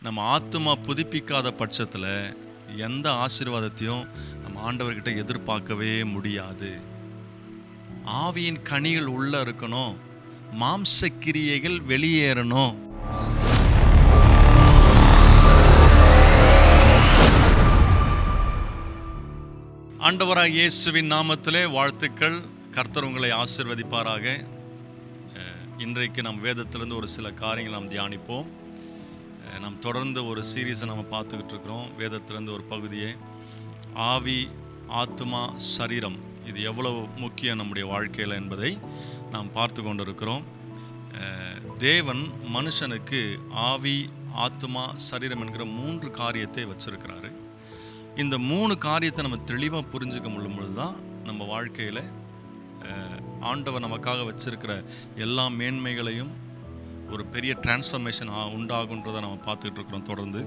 நம்ம ஆத்துமா புதுப்பிக்காத பட்சத்தில் எந்த ஆசீர்வாதத்தையும் நம்ம ஆண்டவர்கிட்ட எதிர்பார்க்கவே முடியாது. ஆவியின் கனிகள் உள்ள இருக்கணும், மாம்ச கிரியைகள் வெளியேறணும். ஆண்டவராக இயேசுவின் நாமத்திலே வாழ்த்துக்கள். கர்த்தர் உங்களை ஆசீர்வதிப்பாராக. இன்றைக்கு நம் வேதத்திலிருந்து ஒரு சில காரியங்கள் நாம் தியானிப்போம். நாம் தொடர்ந்து ஒரு சீரீஸை நம்ம பார்த்துக்கிட்டு இருக்கிறோம். வேதத்திலிருந்து ஒரு பகுதியை, ஆவி, ஆத்துமா, சரீரம், இது எவ்வளவு முக்கியம் நம்முடைய வாழ்க்கையில் என்பதை நாம் பார்த்து கொண்டிருக்கிறோம். தேவன் மனுஷனுக்கு ஆவி, ஆத்துமா, சரீரம் என்கிற 3 காரியத்தை வச்சிருக்கிறாரு. இந்த 3 காரியத்தை நம்ம தெளிவாக புரிஞ்சுக்க முடியும்பொழுது தான் நம்ம வாழ்க்கையில் ஆண்டவர் நமக்காக வச்சிருக்கிற எல்லா மேன்மைகளையும் ஒரு பெரிய டிரான்ஸ்ஃபர்மேஷன் உண்டாகுன்றதை நம்ம பார்த்துக்கிட்டு இருக்கிறோம் தொடர்ந்து.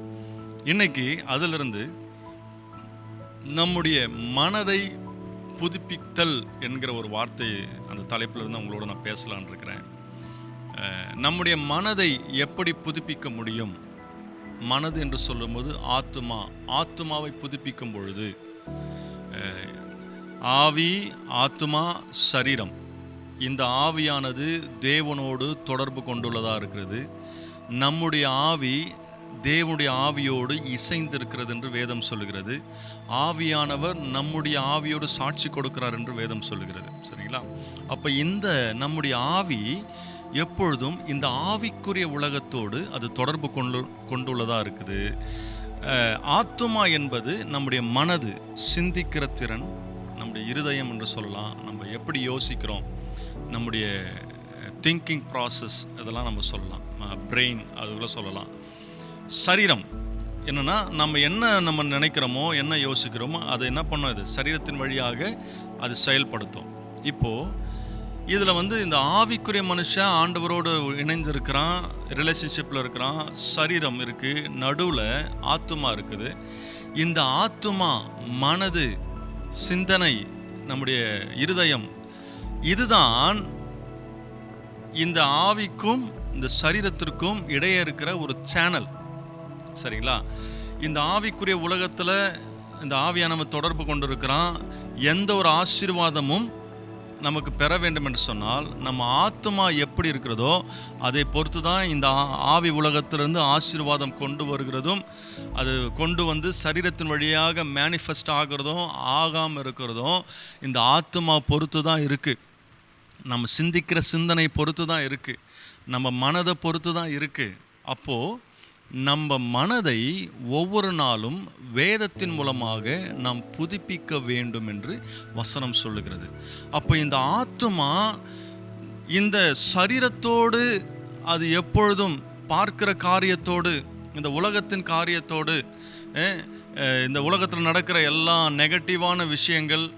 இன்னைக்கு அதிலிருந்து நம்முடைய மனதை புதுப்பித்தல் என்கிற ஒரு வார்த்தை, அந்த தலைப்பிலிருந்து அவங்களோட நான் பேசலான் இருக்கிறேன். நம்முடைய மனதை எப்படி புதுப்பிக்க முடியும்? மனது என்று சொல்லும்போது ஆத்துமாவை புதுப்பிக்கும் பொழுது ஆவி, ஆத்துமா, சரீரம், இந்த ஆவியானது தேவனோடு தொடர்பு கொண்டுள்ளதாக இருக்கிறது. நம்முடைய ஆவி தேவனுடைய ஆவியோடு இசைந்திருக்கிறது என்று வேதம் சொல்லுகிறது. ஆவியானவர் நம்முடைய ஆவியோடு சாட்சி கொடுக்கிறார் என்று வேதம் சொல்லுகிறது. சரிங்களா? அப்போ இந்த நம்முடைய ஆவி எப்பொழுதும் இந்த ஆவிக்குரிய உலகத்தோடு அது தொடர்பு கொண்டுள்ளதாக இருக்குது. ஆத்துமா என்பது நம்முடைய மனது, சிந்திக்கிற திறன், நம்முடைய இருதயம் என்று சொல்லலாம். நம்ம எப்படி யோசிக்கிறோம், நம்முடைய திங்கிங் ப்ராசஸ், இதெல்லாம் நம்ம சொல்லலாம். பிரெயின், அதுக்குள்ள சொல்லலாம். சரீரம் என்னென்னா, நம்ம நினைக்கிறோமோ, என்ன யோசிக்கிறோமோ அதை என்ன பண்ணோம், இது சரீரத்தின் வழியாக அது செயல்படுத்தும். இப்போது இதில் இந்த ஆவிக்குரிய மனுஷன் ஆண்டவரோடு இணைந்திருக்கிறான், ரிலேஷன்ஷிப்பில் இருக்கிறான், சரீரம் இருக்குது, நடுவில் ஆத்துமா இருக்குது. இந்த ஆத்துமா, மனது, சிந்தனை, நம்முடைய இருதயம், இதுதான் இந்த ஆவிக்கும் இந்த சரீரத்திற்கும் இடையே இருக்கிற ஒரு சேனல். சரிங்களா? இந்த ஆவிக்குரிய உலகத்தில் இந்த ஆவியை நம்ம தொடர்பு கொண்டு இருக்கிறான். எந்த ஒரு ஆசீர்வாதமும் நமக்கு பெற வேண்டும் என்று சொன்னால் நம்ம ஆத்துமா எப்படி இருக்கிறதோ அதை பொறுத்து தான் இந்த ஆவி உலகத்திலிருந்து ஆசீர்வாதம் கொண்டு வருகிறதும், அது கொண்டு வந்து சரீரத்தின் வழியாக மேனிஃபெஸ்ட் ஆகிறதும் ஆகாமல் இருக்கிறதும் இந்த ஆத்துமா பொறுத்து தான் இருக்குது. நம்ம சிந்திக்கிற சிந்தனை பொறுத்து தான் இருக்குது. நம்ம மனதை பொறுத்து தான் இருக்குது. அப்போது நம்ம மனதை ஒவ்வொரு நாளும் வேதத்தின் மூலமாக நாம் புதுப்பிக்க வேண்டும் என்று வசனம் சொல்லுகிறது. அப்போ இந்த ஆத்துமா இந்த சரீரத்தோடு அது எப்பொழுதும் பார்க்கிற காரியத்தோடு, இந்த உலகத்தின் காரியத்தோடு, இந்த உலகத்தில் நடக்கிற எல்லா நெகட்டிவான விஷயங்கள்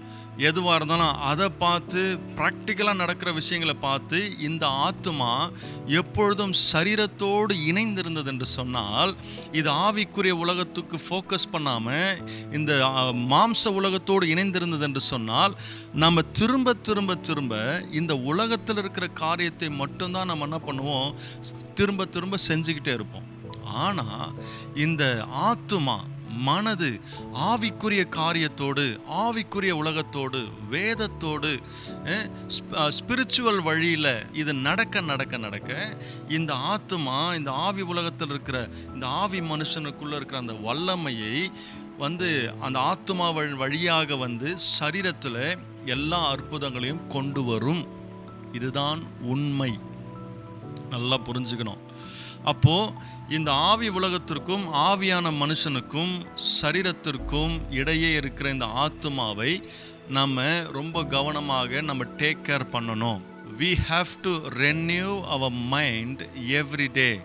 எதுவாக இருந்தாலும் அதை பார்த்து, ப்ராக்டிக்கலாக நடக்கிற விஷயங்களை பார்த்து இந்த ஆத்துமா எப்பொழுதும் சரீரத்தோடு இணைந்திருந்தது என்று சொன்னால், இது ஆவிக்குரிய உலகத்துக்கு ஃபோக்கஸ் பண்ணாமல் இந்த மாம்ச உலகத்தோடு இணைந்திருந்தது என்று சொன்னால், நம்ம திரும்ப திரும்ப திரும்ப இந்த உலகத்தில் இருக்கிற காரியத்தை மட்டும்தான் நம்ம என்ன பண்ணுவோம், திரும்ப திரும்ப செஞ்சுக்கிட்டே இருப்போம். ஆனால் இந்த ஆத்துமா, மனது ஆவிக்குரிய காரியத்தோடு, ஆவிக்குரிய உலகத்தோடு, வேதத்தோடு, ஸ்பிரிச்சுவல் வழியில் இது நடக்க நடக்க நடக்க இந்த ஆத்துமா இந்த ஆவி உலகத்தில் இருக்கிற இந்த ஆவி மனுஷனுக்குள்ளே இருக்கிற அந்த வல்லமையை அந்த ஆத்துமா வழியாக சரீரத்தில் எல்லா அற்புதங்களையும் கொண்டு வரும். இதுதான் உண்மை. நல்லா புரிஞ்சுக்கணும். அப்போது இந்த ஆவி உலகத்திற்கும் ஆவியான மனுஷனுக்கும் சரீரத்திற்கும் இடையே இருக்கிற இந்த ஆத்துமாவை நம்ம ரொம்ப கவனமாக நம்ம டேக் கேர் பண்ணணும். We have to renew our mind every day.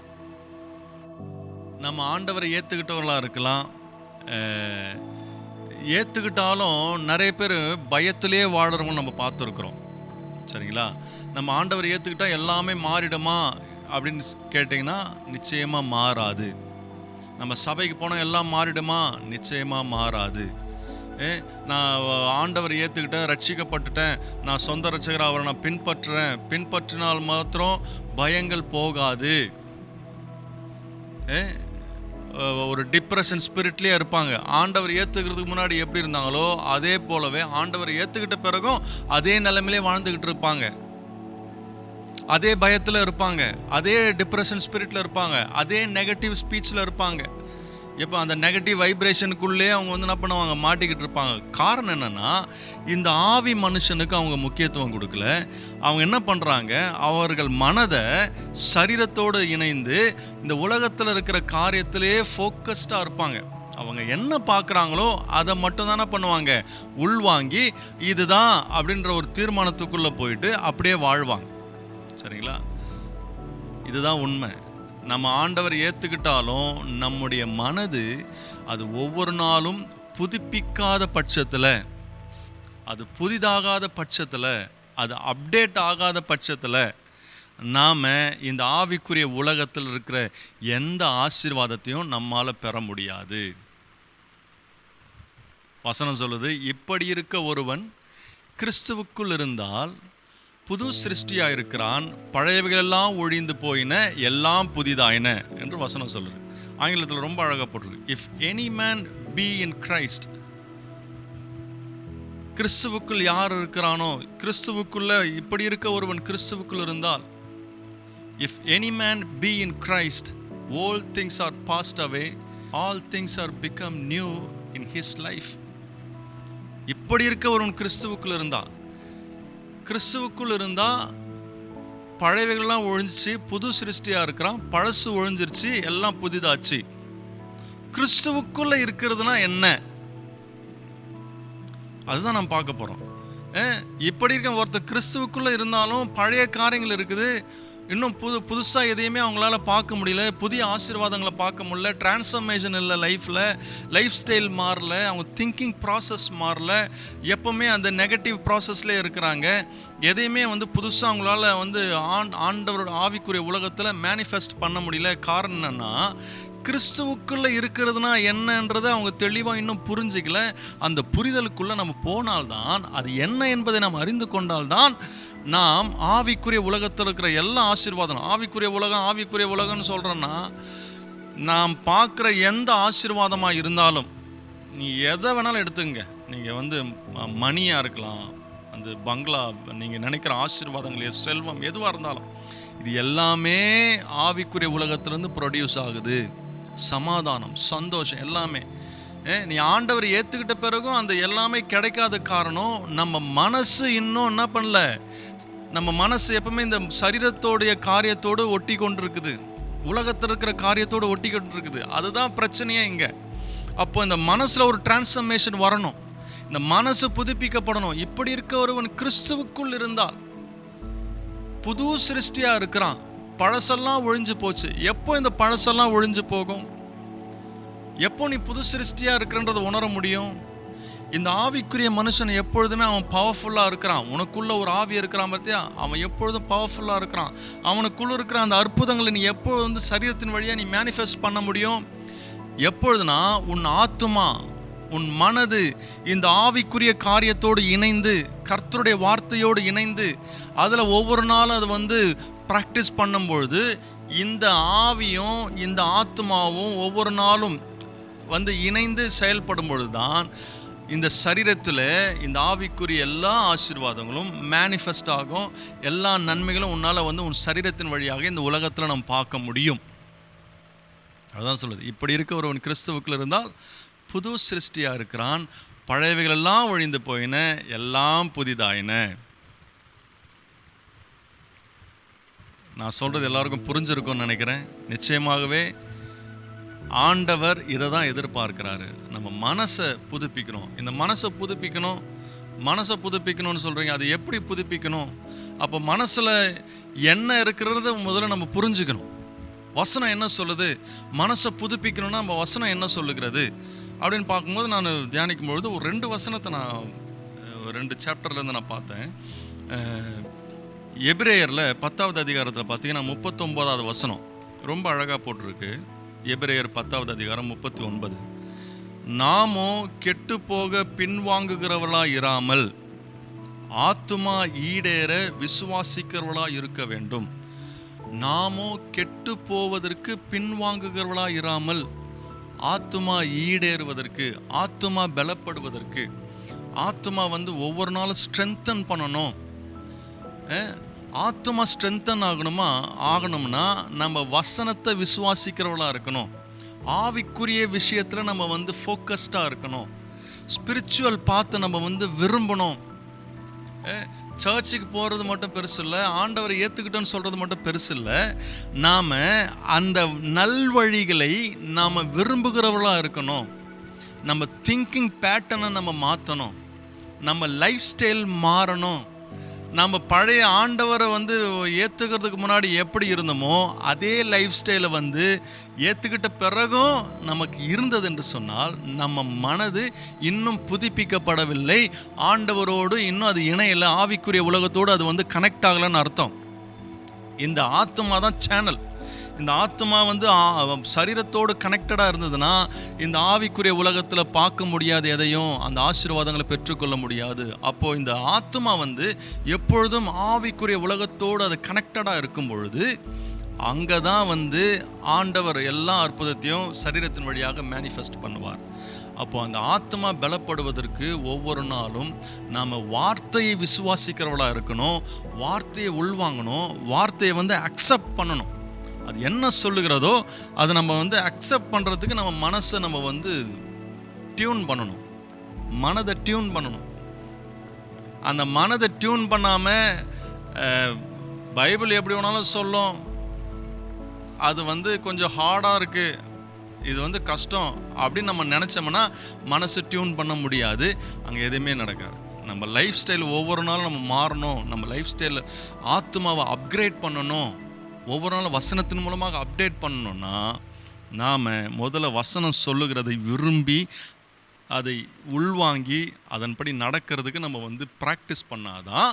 நம்ம ஆண்டவரை ஏற்றுக்கிட்டவர்களாக இருக்கலாம். ஏற்றுக்கிட்டாலும் நிறைய பேர் பயத்திலே வாடுறவங்க நம்ம பார்த்துருக்குறோம். சரிங்களா? நம்ம ஆண்டவரை ஏற்றுக்கிட்டால் எல்லாமே மாறிடுமா அப்படின்னு கேட்டிங்கன்னா நிச்சயமாக மாறாது. நம்ம சபைக்கு போனால் எல்லாம் மாறிடுமா? நிச்சயமாக மாறாது. நான் ஆண்டவர் ஏற்றுக்கிட்டேன், ரட்சிக்கப்பட்டுட்டேன், நான் சொந்த ரட்சகரை அவரை நான் பின்பற்றினால் மாத்திரம் பயங்கள் போகாது. ஒரு டிப்ரெஷன் ஸ்பிரிட்லேயே இருப்பாங்க. ஆண்டவர் ஏற்றுக்கிறதுக்கு முன்னாடி எப்படி இருந்தாங்களோ அதே போலவே ஆண்டவர் ஏற்றுக்கிட்ட பிறகும் அதே நிலைமையிலே வாழ்ந்துக்கிட்டு இருப்பாங்க. அதே பயத்தில் இருப்பாங்க, அதே டிப்ரெஷன் ஸ்பிரிட்டில் இருப்பாங்க, அதே நெகட்டிவ் ஸ்பீச்சில் இருப்பாங்க. எப்போ அந்த நெகட்டிவ் வைப்ரேஷனுக்குள்ளே அவங்க என்ன பண்ணுவாங்க, மாட்டிக்கிட்டு இருப்பாங்க. காரணம் என்னென்னா, இந்த ஆவி மனுஷனுக்கு அவங்க முக்கியத்துவம் கொடுக்கல. அவங்க என்ன பண்ணுறாங்க, அவர்கள் மனதை சரீரத்தோடு இணைந்து இந்த உலகத்தில் இருக்கிற காரியத்திலே ஃபோக்கஸ்டாக இருப்பாங்க. அவங்க என்ன பார்க்குறாங்களோ அதை மட்டும் தானே பண்ணுவாங்க, உள்வாங்கி இதுதான் அப்படின்ற ஒரு தீர்மானத்துக்குள்ளே போயிட்டு அப்படியே வாழ்வாங்க. சரிங்களா? இதுதான் உண்மை. நம்ம ஆண்டவர் ஏற்றுக்கிட்டாலும் நம்முடைய மனது அது ஒவ்வொரு நாளும் புதுப்பிக்காத பட்சத்தில், அது புதிதாகாத பட்சத்தில், அது அப்டேட் ஆகாத பட்சத்தில் நாம் இந்த ஆவிக்குரிய உலகத்தில் இருக்கிற எந்த ஆசீர்வாதத்தையும் நம்மால் பெற முடியாது. வசனம் சொல்லுது, இப்படி இருக்க ஒருவன் கிறிஸ்துவுக்குள் இருந்தால் புது சிருஷ்டியாக இருக்கிறான், பழையவைகளெல்லாம் ஒழிந்து போயின, எல்லாம் புதிதாயின என்று வசனம் சொல்லுது. ஆங்கிலத்தில் ரொம்ப அழகாக போட்டிருக்கு. If any man be in Christ, கிறிஸ்துவுக்குள் யார் இருக்கிறானோ, கிறிஸ்துவுக்குள்ள இப்படி இருக்க ஒருவன் கிறிஸ்துவுக்குள் இருந்தால், if any man be in Christ, all things are passed away, all things are become new in his life. இப்படி இருக்க ஒருவன் கிறிஸ்துவுக்குள் இருந்தா, கிறிஸ்துவுக்குள் இருந்தால் பழையவைகள்லாம் ஒழிஞ்சிச்சு, புது சிருஷ்டியாக இருக்கிறான், பழசு ஒழிஞ்சிருச்சு, எல்லாம் புதிதாச்சு. கிறிஸ்துவுக்குள்ளே இருக்கிறதுனா என்ன, அதுதான் நம்ம பார்க்க போகிறோம். இப்படி இருக்க ஒருத்தர் கிறிஸ்துவுக்குள்ளே இருந்தாலும் பழைய காரியங்கள் இருக்குது, இன்னும் புதுசாக எதையுமே அவங்களால பார்க்க முடியல, புதிய ஆசீர்வாதங்களை பார்க்க முடியல, டிரான்ஸ்ஃபர்மேஷன் இல்லை லைஃப்பில், லைஃப் ஸ்டைல் மாறல, அவங்க திங்கிங் ப்ராசஸ் மாறல, எப்போவுமே அந்த நெகட்டிவ் ப்ராசஸ்லேயே இருக்கிறாங்க. எதையுமே புதுசாக அவங்களால ஆண்டவரோட ஆவிக்குரிய உலகத்தில் மேனிஃபெஸ்ட் பண்ண முடியல. காரணம் என்னென்னா, கிறிஸ்துவுக்குள்ளே இருக்கிறதுனா என்னன்றதை அவங்க தெளிவாக இன்னும் புரிஞ்சிக்கல. அந்த புரிதலுக்குள்ளே நம்ம போனால்தான், அது என்ன என்பதை நாம் அறிந்து கொண்டால்தான் நாம் ஆவிக்குரிய உலகத்தில் இருக்கிற எல்லா ஆசீர்வாதம், ஆவிக்குரிய உலகம்னு சொல்கிறோன்னா, நாம் பார்க்குற எந்த ஆசீர்வாதமாக இருந்தாலும், நீ எதை வேணாலும் எடுத்துங்க. நீங்கள் மணியாக இருக்கலாம், அந்த பங்களா, நீங்கள் நினைக்கிற ஆசீர்வாதங்கள், செல்வம் எதுவாக இருந்தாலும், இது எல்லாமே ஆவிக்குரிய உலகத்திலேருந்து ப்ரொடியூஸ் ஆகுது. சமாதானம், சந்தோஷம் எல்லாமே நீ ஆண்டவர் ஏற்றுக்கிட்ட பிறகும் அந்த எல்லாமே கிடைக்காத காரணம், நம்ம மனசு இன்னும் என்ன பண்ணல. நம்ம மனசு எப்பவுமே இந்த சரீரத்தோடைய காரியத்தோடு ஒட்டி கொண்டு இருக்குது, உலகத்தில் இருக்கிற காரியத்தோடு ஒட்டி கொண்டு இருக்குது. அதுதான் பிரச்சனையே இங்கே. அப்போ இந்த மனசில் ஒரு டிரான்ஸ்ஃபர்மேஷன் வரணும், இந்த மனசு புதுப்பிக்கப்படணும். இப்படி இருக்க ஒருவன் கிறிஸ்துவுக்குள் இருந்தால் புது சிருஷ்டியாக இருக்கிறான், பழசெல்லாம் ஒழிஞ்சு போச்சு. எப்போ இந்த பழசெல்லாம் ஒழிஞ்சு போகும், எப்போ நீ புது சிருஷ்டியாக இருக்கிறன்றதை உணர முடியும்? இந்த ஆவிக்குரிய மனுஷன் எப்பொழுதுமே அவன் பவர்ஃபுல்லாக இருக்கிறான். உனக்குள்ள ஒரு ஆவி இருக்கிறான் பார்த்தியா, அவன் எப்பொழுதும் பவர்ஃபுல்லாக இருக்கிறான். அவனுக்குள்ள இருக்கிற அந்த அற்புதங்களை நீ எப்போ சரீரத்தின் வழியாக நீ மேனிஃபெஸ்ட் பண்ண முடியும்? எப்பொழுதுனா, உன் ஆத்துமா, உன் மனது இந்த ஆவிக்குரிய காரியத்தோடு இணைந்து, கர்த்தருடைய வார்த்தையோடு இணைந்து, அதில் ஒவ்வொரு நாளும் அது ப்ராக்டிஸ் பண்ணும்பொழுது, இந்த ஆவியும் இந்த ஆத்மாவும் ஒவ்வொரு நாளும் இணைந்து செயல்படும் பொழுது தான் இந்த சரீரத்தில் இந்த ஆவிக்குரிய எல்லா ஆசீர்வாதங்களும் மேனிஃபெஸ்ட் ஆகும். எல்லா நன்மைகளும் உன்னால் உன் சரீரத்தின் வழியாக இந்த உலகத்தில் நம்ம பார்க்க முடியும். அதுதான் சொல்லுது, இப்படி இருக்க ஒருவன் கிறிஸ்துவுக்குள் இருந்தால் புது சிருஷ்டியாக இருக்கிறான், பழையவைகளெல்லாம் ஒழிந்து போயின, எல்லாம் புதிதாயின. நான் சொல்கிறது எல்லாருக்கும் புரிஞ்சிருக்கும்னு நினைக்கிறேன். நிச்சயமாகவே ஆண்டவர் இதை தான் எதிர்பார்க்கிறாரு. நம்ம மனசை புதுப்பிக்கணும். இந்த மனசை புதுப்பிக்கணும்னு சொல்கிறீங்க, அது எப்படி புதுப்பிக்கணும்? அப்போ மனசில் என்ன இருக்கிறத முதல்ல நம்ம புரிஞ்சுக்கணும். வசனம் என்ன சொல்லுது, மனசை புதுப்பிக்கணும்னா நம்ம வசனம் என்ன சொல்லுகிறது அப்படின்னு பார்க்கும்போது, நான் தியானிக்கும் பொழுது ஒரு 2 வசனத்தை நான் 2 சாப்டர்லேருந்து நான் பார்த்தேன். எபிரேயரில் 10வது அதிகாரத்தில் பார்த்தீங்கன்னா 39வது வசனம் ரொம்ப அழகாக போட்டிருக்கு. எபிரேயர் 10வது அதிகாரம் 39. நாமோ கெட்டு போக பின்வாங்குகிறவர்களா இராமல் ஆத்துமா ஈடேற விசுவாசிக்கிறவர்களா இருக்க வேண்டும். நாமோ கெட்டு போவதற்கு பின்வாங்குகிறவர்களா இராமல் ஆத்துமா ஈடேறுவதற்கு, ஆத்துமா பலப்படுவதற்கு, ஆத்துமா வந்து ஒவ்வொரு நாளும் ஸ்ட்ரென்தன் பண்ணணும். ஆத்துமா ஸ்ட்ரென்தன் ஆகணும்னா நம்ம வசனத்தை விசுவாசிக்கிறவளாக இருக்கணும். ஆவிக்குரிய விஷயத்தில் நம்ம வந்து ஃபோக்கஸ்டாக இருக்கணும். ஸ்பிரிச்சுவல் பார்த்து நம்ம வந்து விரும்பணும். சர்ச்சுக்கு போகிறது மட்டும் பெருசு இல்லை, ஆண்டவரை ஏற்றுக்கிட்டோன்னு சொல்கிறது மட்டும் பெருசு இல்லை. நாம் அந்த நல்வழிகளை நாம் விரும்புகிறவர்களாக இருக்கணும். நம்ம திங்கிங் பேட்டர்னை நம்ம மாற்றணும். நம்ம லைஃப் ஸ்டைல் மாறணும். நம்ம பழைய ஆண்டவரை வந்து ஏற்றுக்கிறதுக்கு முன்னாடி எப்படி இருந்தோமோ அதே லைஃப் ஸ்டைலை வந்து ஏற்றுக்கிட்ட பிறகும் நமக்கு இருந்தது என்று சொன்னால் நம்ம மனது இன்னும் புதுப்பிக்கப்படவில்லை. ஆண்டவரோடு இன்னும் அது இணையலை. ஆவிக்குரிய உலகத்தோடு அது வந்து கனெக்ட் ஆகலைன்னு அர்த்தம். இந்த ஆத்மா தான் சேனல். இந்த ஆத்மா வந்து சரீரத்தோடு கனெக்டடாக இருந்ததுன்னா இந்த ஆவிக்குரிய உலகத்தில் பார்க்க முடியாது எதையும், அந்த ஆசீர்வாதங்களை பெற்றுக்கொள்ள முடியாது. அப்போது இந்த ஆத்மா வந்து எப்பொழுதும் ஆவிக்குரிய உலகத்தோடு அது கனெக்டடாக இருக்கும் பொழுது அங்கே தான் வந்து ஆண்டவர் எல்லா அற்புதத்தையும் சரீரத்தின் வழியாக மேனிஃபெஸ்ட் பண்ணுவார். அப்போது அந்த ஆத்மா பலப்படுவதற்கு ஒவ்வொரு நாளும் நாம் வார்த்தையை விசுவாசிக்கிறவளாக இருக்கணும். வார்த்தையை உள்வாங்கணும். வார்த்தையை வந்து அக்செப்ட் பண்ணணும். அது என்ன சொல்லுகிறதோ அதை நம்ம வந்து அக்செப்ட் பண்ணுறதுக்கு நம்ம மனசை நம்ம வந்து டியூன் பண்ணணும். மனதை டியூன் பண்ணணும். அந்த மனதை டியூன் பண்ணாமல் பைபிள் எப்படி வேணாலும் சொல்லும், அது வந்து கொஞ்சம் ஹார்டாக இருக்குது, இது வந்து கஷ்டம் அப்படின்னு நம்ம நினச்சோம்னா மனசு டியூன் பண்ண முடியாது. அங்கே எதுவுமே நடக்காது. நம்ம லைஃப் ஸ்டைல் ஒவ்வொரு நாளும் நம்ம மாறணும். நம்ம லைஃப் ஸ்டைலில் ஆத்மாவை அப்கிரேட் பண்ணணும். ஒவ்வொரு நாளும் வசனத்தின் மூலமாக அப்டேட் பண்ணணும்னா நாம் முதல்ல வசனம் சொல்லுகிறதை விரும்பி அதை உள்வாங்கி அதன்படி நடக்கிறதுக்கு நம்ம வந்து ப்ராக்டிஸ் பண்ணாதான்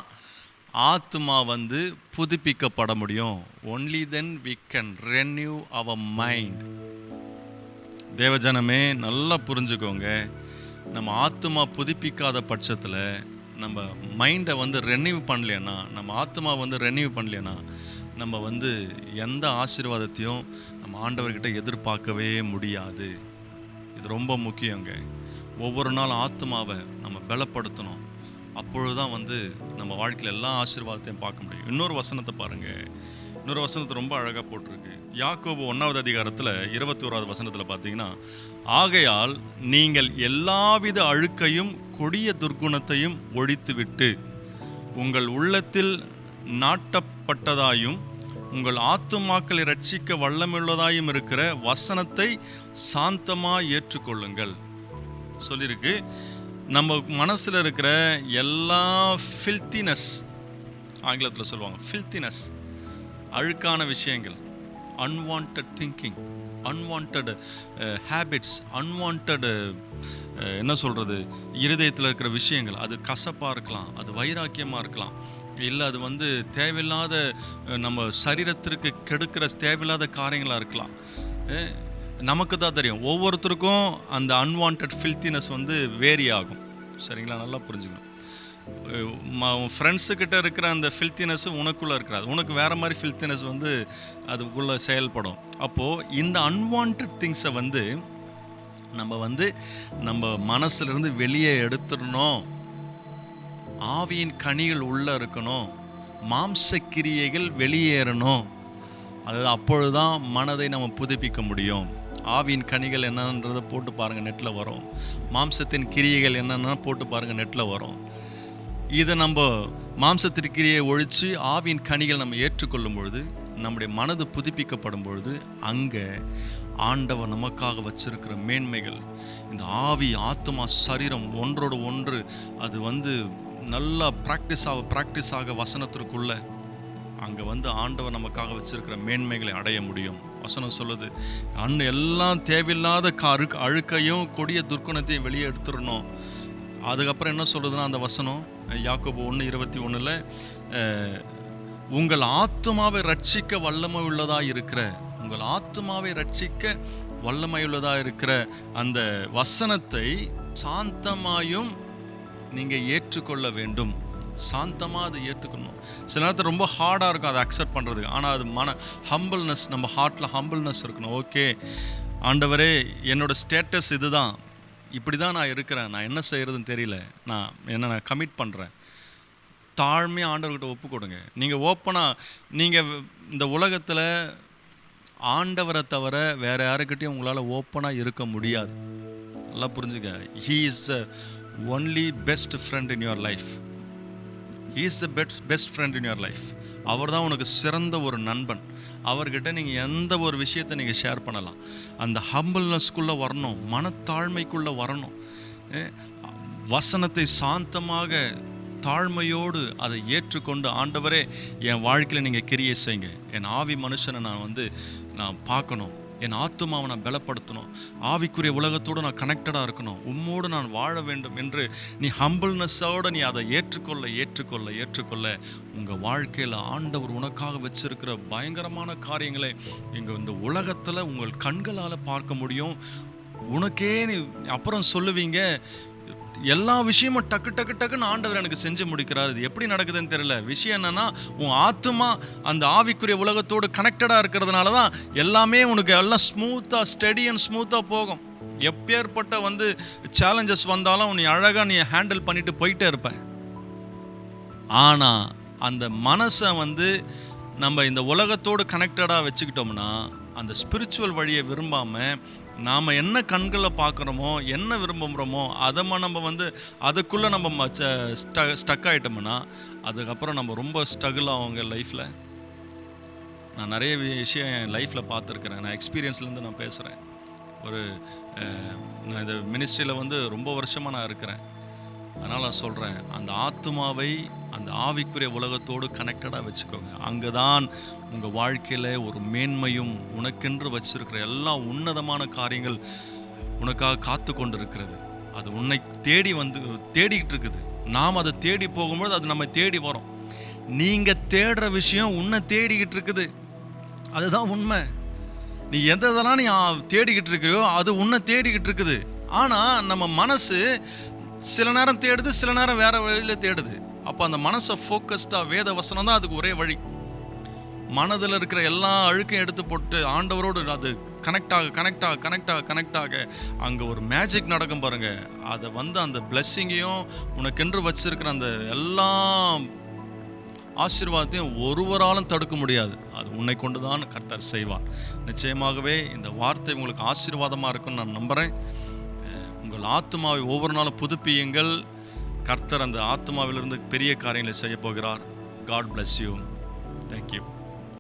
ஆத்மா வந்து புதுப்பிக்கப்பட முடியும். Only then we can renew our mind. தேவஜனமே நல்லா புரிஞ்சுக்கோங்க. நம்ம ஆத்மா புதுப்பிக்காத பட்சத்தில் நம்ம மைண்டை வந்து ரெனியூ பண்ணலைன்னா, நம்ம ஆத்மா வந்து ரெனியூ பண்ணலைன்னா நம்ம வந்து எந்த ஆசீர்வாதத்தையும் நம்ம ஆண்டவர்கிட்ட எதிர்பார்க்கவே முடியாது. இது ரொம்ப முக்கியங்க. ஒவ்வொரு நாள் ஆத்மாவை நம்ம பலப்படுத்தணும். அப்பொழுது தான் வந்து நம்ம வாழ்க்கையில் எல்லா ஆசீர்வாதத்தையும் பார்க்க முடியும். இன்னொரு வசனத்தை பாருங்கள். இன்னொரு வசனத்தை ரொம்ப அழகாக போட்டிருக்கு. யாக்கோபு 1வது அதிகாரத்தில் 21வது வசனத்தில் பார்த்தீங்கன்னா, ஆகையால் நீங்கள் எல்லாவித அழுக்கையும் கொடிய துர்க்குணத்தையும் ஒழித்துவிட்டு உங்கள் உள்ளத்தில் நாட்டப்பட்டதாயும் உங்கள் ஆத்துமாக்களை ரட்சிக்க வல்லமுள்ளதாயும் இருக்கிற வசனத்தை சாந்தமாக ஏற்றுக்கொள்ளுங்கள் சொல்லியிருக்கு. நம்ம மனசில் இருக்கிற எல்லா ஃபில்த்தினஸ், ஆங்கிலத்தில் சொல்லுவாங்க ஃபில்த்தினஸ், அழுக்கான விஷயங்கள், unwanted thinking, unwanted habits, unwanted என்ன சொல்கிறது, இருதயத்தில் இருக்கிற விஷயங்கள், அது கசப்பாக இருக்கலாம், அது வைராக்கியமாக இருக்கலாம், இல்லை அது வந்து தேவையில்லாத நம்ம சரீரத்திற்கு கெடுக்கிற தேவையில்லாத காரியங்களாக இருக்கலாம். நமக்கு தான் தெரியும். ஒவ்வொருத்தருக்கும் அந்த அன்வான்ட் ஃபில்த்தினஸ் வந்து வேரி ஆகும். சரிங்களா? நல்லா புரிஞ்சுக்கணும். ஃப்ரெண்ட்ஸுக்கிட்ட இருக்கிற அந்த ஃபில்த்தினஸ் உனக்குள்ளே இருக்கிறாது. உனக்கு வேறு மாதிரி ஃபில்த்தினஸ் வந்து அதுக்குள்ளே செயல்படும். அப்போது இந்த அன்வான்ட் திங்ஸை வந்து நம்ம மனசுலேருந்து வெளியே எடுத்துடணும். ஆவியின் கனிகள் உள்ளே இருக்கணும். மாம்ச கிரியைகள் வெளியேறணும். அதாவது அப்பொழுதுதான் மனதை நம்ம புதுப்பிக்க முடியும். ஆவியின் கனிகள் என்னன்றதை போட்டு பாருங்கள், நெட்டில் வரும். மாம்சத்தின் கிரியைகள் என்னென்னா போட்டு பாருங்கள், நெட்டில் வரும். இதை நம்ம மாம்சத்தின் கிரியை ஒழித்து ஆவியின் கனிகள் நம்ம ஏற்றுக்கொள்ளும் பொழுது, நம்முடைய மனது புதுப்பிக்கப்படும் பொழுது, அங்கே ஆண்டவர் நமக்காக வச்சிருக்கிற மேன்மைகள், இந்த ஆவி ஆத்மா சரீரம் ஒன்றோடு ஒன்று அது வந்து நல்லா ப்ராக்டிஸ் ஆக வசனத்திற்குள்ள அங்கே வந்து ஆண்டவர் நமக்காக வச்சிருக்கிற மேன்மைகளை அடைய முடியும். வசனம் சொல்லுது, எல்லாம் தேவையில்லாத அழுக்கையும் கொடிய துர்க்குணத்தையும் வெளியே எடுத்துடணும். அதுக்கப்புறம் என்ன சொல்லுதுன்னா அந்த வசனம் யாக்கோபு 1:21 உங்கள் ஆத்துமாவை ரட்சிக்க வல்லமை உள்ளதாக இருக்கிற, உங்கள் ஆத்துமாவை ரட்சிக்க வல்லமை உள்ளதாக இருக்கிற அந்த வசனத்தை சாந்தமாயும் நீங்கள் ஏற்றுக்கொள்ள வேண்டும். சாந்தமாக அதை ஏற்றுக்கணும். சில நேரத்தில் ரொம்ப ஹார்டாக இருக்கும் அதை அக்செப்ட் பண்ணுறதுக்கு. ஆனால் அது ஹம்பிள்னஸ், நம்ம ஹார்ட்டில் ஹம்பிள்னஸ் இருக்கணும். ஓகே, ஆண்டவரே என்னோட ஸ்டேட்டஸ் இதுதான், இப்படி தான் நான் இருக்கிறேன், நான் என்ன செய்கிறதுன்னு தெரியல, நான் கமிட் பண்ணுறேன். தாழ்மையாக ஆண்டவர்கிட்ட ஒப்பு கொடுங்க. நீங்கள் ஓப்பனாக, நீங்கள் இந்த உலகத்தில் ஆண்டவரை தவிர வேறு யாருக்கிட்டையும் உங்களால் ஓப்பனாக இருக்க முடியாது. நல்லா புரிஞ்சுக்க. He is the only best friend in your life. He is the best friend in your life. அவர் தான் உனக்கு சிறந்த ஒரு நண்பன். அவர்கிட்ட நீங்கள் எந்த ஒரு விஷயத்தை நீங்கள் ஷேர் பண்ணலாம். அந்த ஹம்பிள்னஸ்குள்ளே வரணும், மனத்தாழ்மைக்குள்ளே வரணும். வசனத்தை சாந்தமாக தாழ்மையோடு அதை ஏற்றுக்கொண்டு, ஆண்டவரே என் வாழ்க்கையில் நீங்கள் கிரியை செய்யுங்க, என் ஆவி மனுஷனை நான் பார்க்கணும், என் ஆத்துமாவை நான் பலப்படுத்தணும், ஆவிக்குரிய உலகத்தோடு நான் கனெக்டடாக இருக்கணும், உம்மோடு நான் வாழ வேண்டும் என்று நீ ஹம்பிள்னஸோடு நீ அதை ஏற்றுக்கொள்ள உங்கள் வாழ்க்கையில் ஆண்டவர் உனக்காக வச்சிருக்கிற பயங்கரமான காரியங்களை இங்கே இந்த உலகத்தில் உங்கள் கண்களால் பார்க்க முடியும். உனக்கே நீ அப்புறம் சொல்லுவீங்க, எல்லா விஷயமும் டக்குன்னு ஆண்டவர் எனக்கு செஞ்சு முடிக்கிறார், இது எப்படி நடக்குதுன்னு தெரியல. விஷயம் என்னன்னா, உன் ஆத்துமா அந்த ஆவிக்குரிய உலகத்தோடு கனெக்டடாக இருக்கிறதுனால தான் எல்லாமே உனக்கு எல்லாம் ஸ்டடி அண்ட் ஸ்மூத்தாக போகும். எப்பேற்பட்ட சேலஞ்சஸ் வந்தாலும் நீ அழகாக நீ ஹேண்டில் பண்ணிட்டு போயிட்டே இருப்ப. ஆனால் அந்த மனசை நம்ம இந்த உலகத்தோடு கனெக்டடாக வச்சுக்கிட்டோம்னா, அந்த ஸ்பிரிச்சுவல் வழியை விரும்பாமல் நாம் என்ன கண்களை பார்க்குறோமோ, என்ன விரும்புகிறோமோ அதை நம்ம அதுக்குள்ளே நம்ம ஸ்டக் ஆகிட்டோம்னா, அதுக்கப்புறம் நம்ம ரொம்ப ஸ்ட்ரகிள் ஆகுங்க லைஃப்பில். நான் நிறைய விஷயம் என் லைஃப்பில் பார்த்துருக்குறேன். நான் எக்ஸ்பீரியன்ஸ்லேருந்து நான் பேசுகிறேன். நான் இந்த மினிஸ்ட்ரியில் ரொம்ப வருஷமாக நான் இருக்கிறேன். அதனால் நான் சொல்கிறேன், அந்த ஆத்துமாவை அந்த ஆவிக்குரிய உலகத்தோடு கனெக்டடாக வச்சுக்கோங்க. அங்கே தான் உங்கள் வாழ்க்கையில் ஒரு மேன்மையும் உனக்கென்று வச்சிருக்கிற எல்லா உன்னதமான காரியங்கள் உனக்காக காத்து கொண்டு இருக்கிறது. அது உன்னை தேடிக்கிட்டு இருக்குது. நாம் அதை தேடி போகும்போது அது நம்ம தேடி வரும். நீங்கள் தேடுற விஷயம் உன்னை தேடிக்கிட்டு இருக்குது. அதுதான் உண்மை. நீ எதெல்லாம் நீ தேடிக்கிட்டு இருக்கிறியோ அது உன்னை தேடிக்கிட்டு இருக்குது. ஆனால் நம்ம மனசு சில நேரம் தேடுது, சில நேரம் வேற வழியில் தேடுது. அப்போ அந்த மனசை ஃபோக்கஸ்டாக வேத வசனம் தான் அதுக்கு ஒரே வழி. மனதில் இருக்கிற எல்லா அழுக்கையும் எடுத்து போட்டு ஆண்டவரோடு அது கனெக்ட் ஆக அங்கே ஒரு மேஜிக் நடக்கும் பாருங்க. அதை அந்த பிளெஸ்ஸிங்கையும் உனக்கென்று வச்சிருக்கிற அந்த எல்லா ஆசீர்வாதத்தையும் ஒருவராலும் தடுக்க முடியாது. அது உன்னை கொண்டு தான் கர்த்தர் செய்வார். நிச்சயமாகவே இந்த வார்த்தை உங்களுக்கு ஆசீர்வாதமாக இருக்குன்னு நான் நம்புகிறேன். உங்கள் ஆத்மாவை ஒவ்வொரு நாளும் புதுப்பியுங்கள். கர்த்தர் அந்த ஆத்மாவிலிருந்து பெரிய காரியங்களை செய்ய போகிறார். God bless you. Thank you.